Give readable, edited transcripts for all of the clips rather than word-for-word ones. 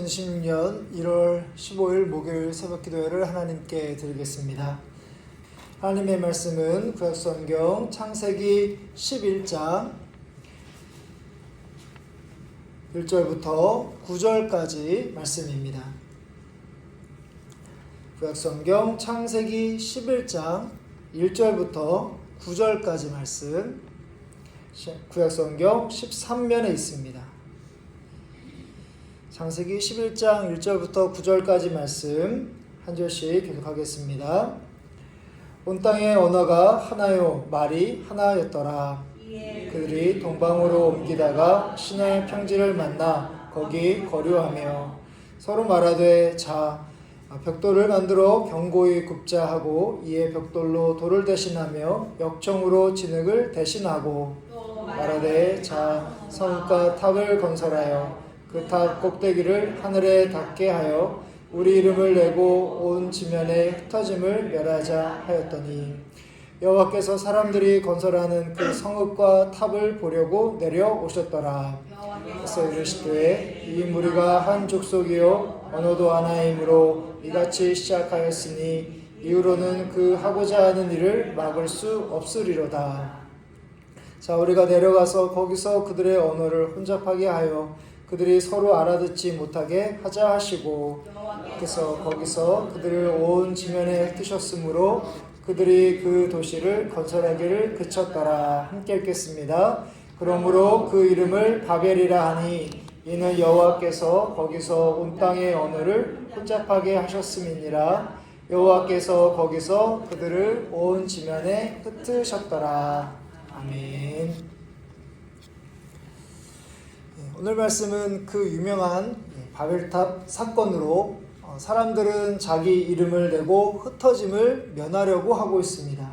2016년 1월 15일 목요일 새벽기도회를 하나님께 드리겠습니다. 하나님의 말씀은 구약성경 창세기 11장 1절부터 9절까지 말씀입니다. 구약성경 창세기 11장 1절부터 9절까지 말씀, 구약성경 13면에 있습니다. 창세기 11장 1절부터 9절까지 말씀 한 절씩 계속하겠습니다. 온 땅의 언어가 하나요 말이 하나였더라. 그들이 동방으로 옮기다가 시내 평지를 만나 거기 거류하며 서로 말하되 자 벽돌을 만들어 견고히 굽자 하고 이에 벽돌로 돌을 대신하며 역청으로 진흙을 대신하고 말하되 자 성읍과 탑을 건설하여 그 탑 꼭대기를 하늘에 닿게 하여 우리 이름을 내고 온 지면에 흩어짐을 멸하자 하였더니 여호와께서 사람들이 건설하는 그 성읍과 탑을 보려고 내려오셨더라. 그래서 이르시되 이 무리가 한 족속이요 언어도 하나이므로 이같이 시작하였으니 이후로는 그 하고자 하는 일을 막을 수 없으리로다. 자, 우리가 내려가서 거기서 그들의 언어를 혼잡하게 하여 그들이 서로 알아듣지 못하게 하자 하시고 그래서 거기서 그들을 온 지면에 흩으셨으므로 그들이 그 도시를 건설하기를 그쳤더라. 함께 읽겠습니다. 그러므로 그 이름을 바벨이라 하니 이는 여호와께서 거기서 온 땅의 언어를 혼잡하게 하셨음이니라. 여호와께서 거기서 그들을 온 지면에 흩으셨더라. 아멘. 오늘 말씀은 그 유명한 바벨탑 사건으로 사람들은 자기 이름을 내고 흩어짐을 면하려고 하고 있습니다.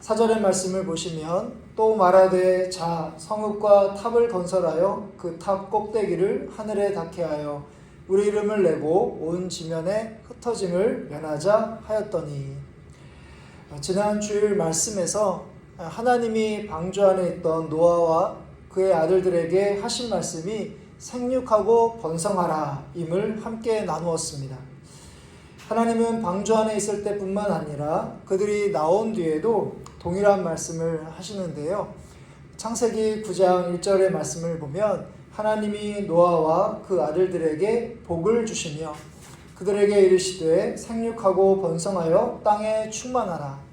4절의 말씀을 보시면 또 말하되 자 성읍과 탑을 건설하여 그 탑 꼭대기를 하늘에 닿게 하여 우리 이름을 내고 온 지면에 흩어짐을 면하자 하였더니, 지난 주일 말씀에서 하나님이 방주 안에 있던 노아와 그의 아들들에게 하신 말씀이 생육하고 번성하라 임을 함께 나누었습니다. 하나님은 방주 안에 있을 때뿐만 아니라 그들이 나온 뒤에도 동일한 말씀을 하시는데요. 창세기 9장 1절의 말씀을 보면 하나님이 노아와 그 아들들에게 복을 주시며 그들에게 이르시되 생육하고 번성하여 땅에 충만하라.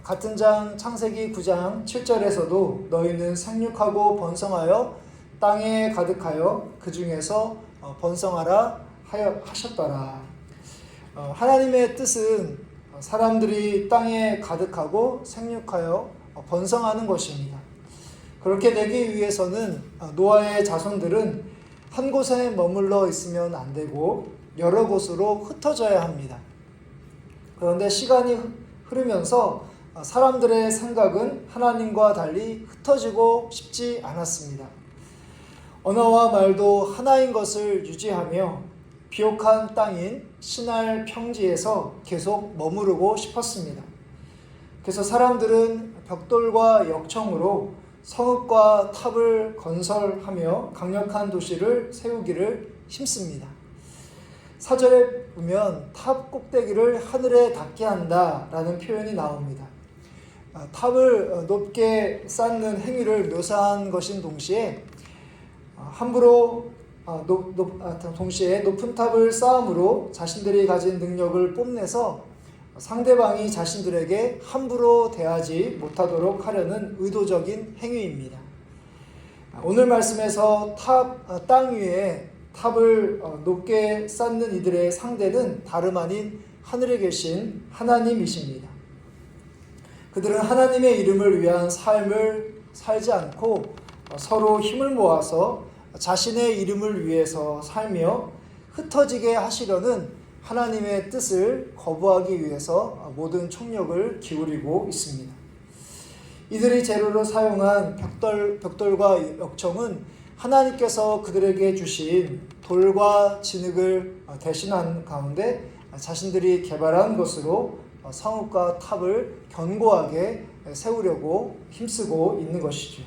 같은 장 창세기 9장 7절에서도 너희는 생육하고 번성하여 땅에 가득하여 그 중에서 번성하라 하셨더라. 하나님의 뜻은 사람들이 땅에 가득하고 생육하여 번성하는 것입니다. 그렇게 되기 위해서는 노아의 자손들은 한 곳에 머물러 있으면 안 되고 여러 곳으로 흩어져야 합니다. 그런데 시간이 흐르면서 사람들의 생각은 하나님과 달리 흩어지고 싶지 않았습니다. 언어와 말도 하나인 것을 유지하며 비옥한 땅인 시날 평지에서 계속 머무르고 싶었습니다. 그래서 사람들은 벽돌과 역청으로 성읍과 탑을 건설하며 강력한 도시를 세우기를 힘씁니다. 4절에 보면 탑 꼭대기를 하늘에 닿게 한다라는 표현이 나옵니다. 탑을 높게 쌓는 행위를 묘사한 것인 동시에 동시에 높은 탑을 쌓음으로 자신들이 가진 능력을 뽐내서 상대방이 자신들에게 함부로 대하지 못하도록 하려는 의도적인 행위입니다. 오늘 말씀에서 땅 위에 탑을 높게 쌓는 이들의 상대는 다름 아닌 하늘에 계신 하나님이십니다. 그들은 하나님의 이름을 위한 삶을 살지 않고 서로 힘을 모아서 자신의 이름을 위해서 살며 흩어지게 하시려는 하나님의 뜻을 거부하기 위해서 모든 총력을 기울이고 있습니다. 이들이 재료로 사용한 벽돌과 역청은 하나님께서 그들에게 주신 돌과 진흙을 대신한 가운데 자신들이 개발한 것으로 성읍과 탑을 견고하게 세우려고 힘쓰고 있는 것이죠.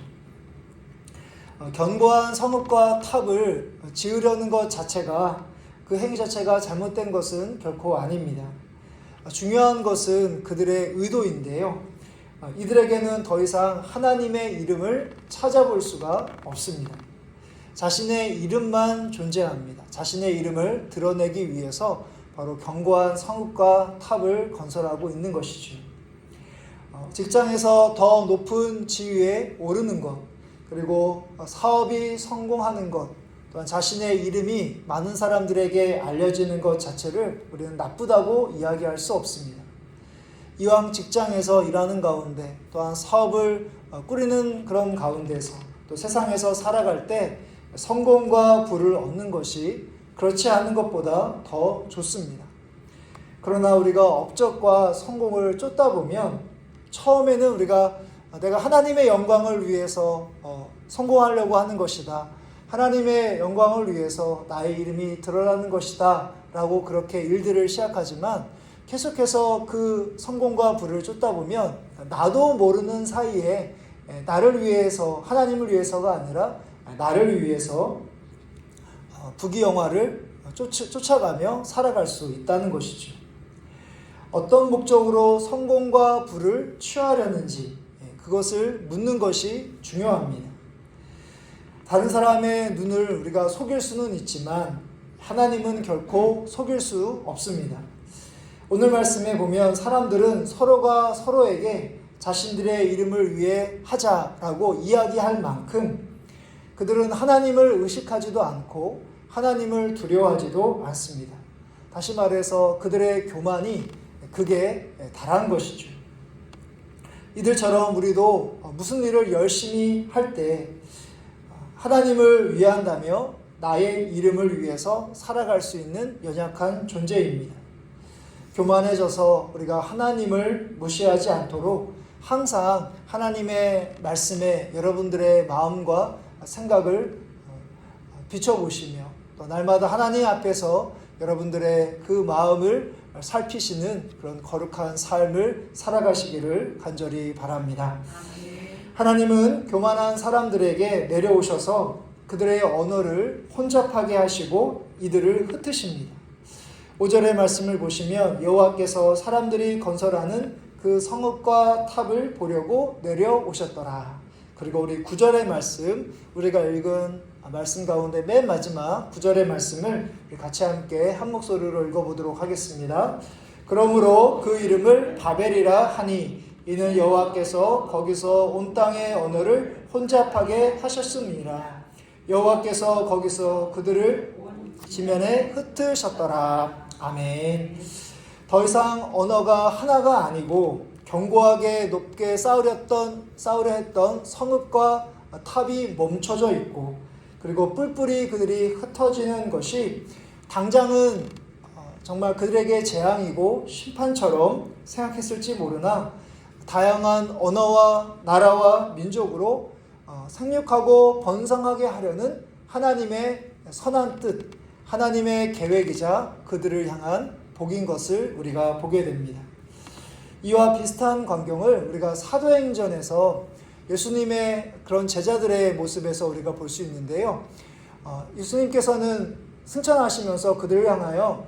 견고한 성읍과 탑을 지으려는 것 자체가 그 행위 자체가 잘못된 것은 결코 아닙니다. 중요한 것은 그들의 의도인데요. 이들에게는 더 이상 하나님의 이름을 찾아볼 수가 없습니다. 자신의 이름만 존재합니다. 자신의 이름을 드러내기 위해서 바로 견고한 성읍과 탑을 건설하고 있는 것이죠. 직장에서 더 높은 지위에 오르는 것, 그리고 사업이 성공하는 것, 또한 자신의 이름이 많은 사람들에게 알려지는 것 자체를 우리는 나쁘다고 이야기할 수 없습니다. 이왕 직장에서 일하는 가운데, 또한 사업을 꾸리는 그런 가운데서, 또 세상에서 살아갈 때 성공과 부를 얻는 것이 그렇지 않은 것보다 더 좋습니다. 그러나 우리가 업적과 성공을 쫓다 보면 처음에는 우리가 내가 하나님의 영광을 위해서 성공하려고 하는 것이다, 하나님의 영광을 위해서 나의 이름이 드러나는 것이다 라고 그렇게 일들을 시작하지만, 계속해서 그 성공과 부를 쫓다 보면 나도 모르는 사이에 나를 위해서, 하나님을 위해서가 아니라 나를 위해서 부귀영화를 쫓아가며 살아갈 수 있다는 것이죠. 어떤 목적으로 성공과 부를 취하려는지 그것을 묻는 것이 중요합니다. 다른 사람의 눈을 우리가 속일 수는 있지만 하나님은 결코 속일 수 없습니다. 오늘 말씀에 보면 사람들은 서로가 서로에게 자신들의 이름을 위해 하자라고 이야기할 만큼 그들은 하나님을 의식하지도 않고 하나님을 두려워하지도 않습니다. 다시 말해서 그들의 교만이 극에 달한 것이죠. 이들처럼 우리도 무슨 일을 열심히 할 때 하나님을 위한다며 나의 이름을 위해서 살아갈 수 있는 연약한 존재입니다. 교만해져서 우리가 하나님을 무시하지 않도록 항상 하나님의 말씀에 여러분들의 마음과 생각을 비춰보시며 또 날마다 하나님 앞에서 여러분들의 그 마음을 살피시는 그런 거룩한 삶을 살아가시기를 간절히 바랍니다. 하나님은 교만한 사람들에게 내려오셔서 그들의 언어를 혼잡하게 하시고 이들을 흩으십니다. 5절의 말씀을 보시면 여호와께서 사람들이 건설하는 그 성읍과 탑을 보려고 내려오셨더라. 그리고 우리 9절의 말씀, 우리가 읽은 말씀 가운데 맨 마지막 9절의 말씀을 같이 함께 한 목소리로 읽어보도록 하겠습니다. 그러므로 그 이름을 바벨이라 하니 이는 여호와께서 거기서 온 땅의 언어를 혼잡하게 하셨음이니라. 여호와께서 거기서 그들을 지면에 흩으셨더라. 아멘. 더 이상 언어가 하나가 아니고 견고하게 높게 쌓으려 했던 성읍과 탑이 멈춰져 있고, 그리고 뿔뿔이 그들이 흩어지는 것이 당장은 정말 그들에게 재앙이고 심판처럼 생각했을지 모르나 다양한 언어와 나라와 민족으로 생육하고 번성하게 하려는 하나님의 선한 뜻, 하나님의 계획이자 그들을 향한 복인 것을 우리가 보게 됩니다. 이와 비슷한 광경을 우리가 사도행전에서 예수님의 그런 제자들의 모습에서 우리가 볼 수 있는데요. 예수님께서는 승천하시면서 그들을 향하여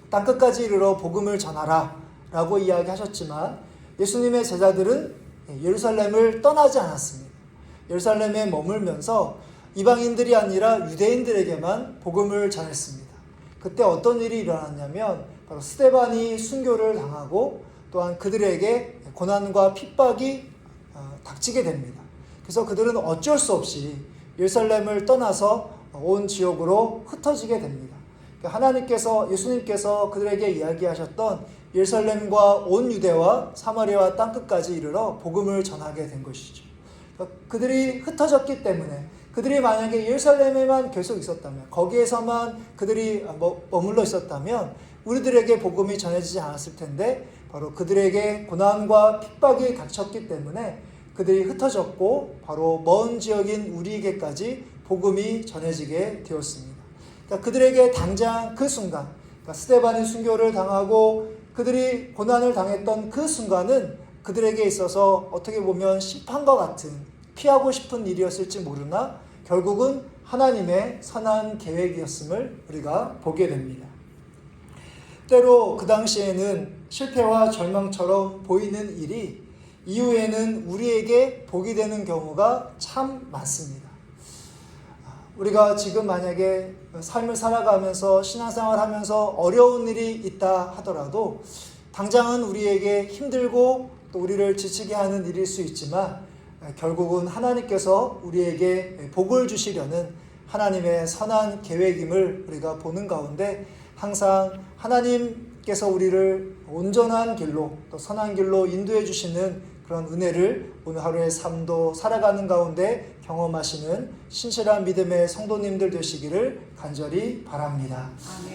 땅끝까지 이르러 복음을 전하라 라고 이야기하셨지만 예수님의 제자들은 예루살렘을 떠나지 않았습니다. 예루살렘에 머물면서 이방인들이 아니라 유대인들에게만 복음을 전했습니다. 그때 어떤 일이 일어났냐면 바로 스데반이 순교를 당하고 또한 그들에게 고난과 핍박이 닥치게 됩니다. 그래서 그들은 어쩔 수 없이 예루살렘을 떠나서 온 지역으로 흩어지게 됩니다. 하나님께서, 예수님께서 그들에게 이야기하셨던 예루살렘과 온 유대와 사마리아와 땅끝까지 이르러 복음을 전하게 된 것이죠. 그들이 흩어졌기 때문에 그들이 만약에 예루살렘에만 계속 있었다면, 거기에서만 그들이 머물러 있었다면 우리들에게 복음이 전해지지 않았을 텐데 바로 그들에게 고난과 핍박이 닥쳤기 때문에 그들이 흩어졌고 바로 먼 지역인 우리에게까지 복음이 전해지게 되었습니다. 그러니까 그들에게 당장 그 순간, 그러니까 스데반이 순교를 당하고 그들이 고난을 당했던 그 순간은 그들에게 있어서 어떻게 보면 심판과 같은 피하고 싶은 일이었을지 모르나 결국은 하나님의 선한 계획이었음을 우리가 보게 됩니다. 때로 그 당시에는 실패와 절망처럼 보이는 일이 이후에는 우리에게 복이 되는 경우가 참 많습니다. 우리가 지금 만약에 삶을 살아가면서 신앙생활 하면서 어려운 일이 있다 하더라도 당장은 우리에게 힘들고 또 우리를 지치게 하는 일일 수 있지만 결국은 하나님께서 우리에게 복을 주시려는 하나님의 선한 계획임을 우리가 보는 가운데 항상 하나님께서 우리를 온전한 길로 또 선한 길로 인도해 주시는 그런 은혜를 오늘 하루의 삶도 살아가는 가운데 경험하시는 신실한 믿음의 성도님들 되시기를 간절히 바랍니다. 아멘.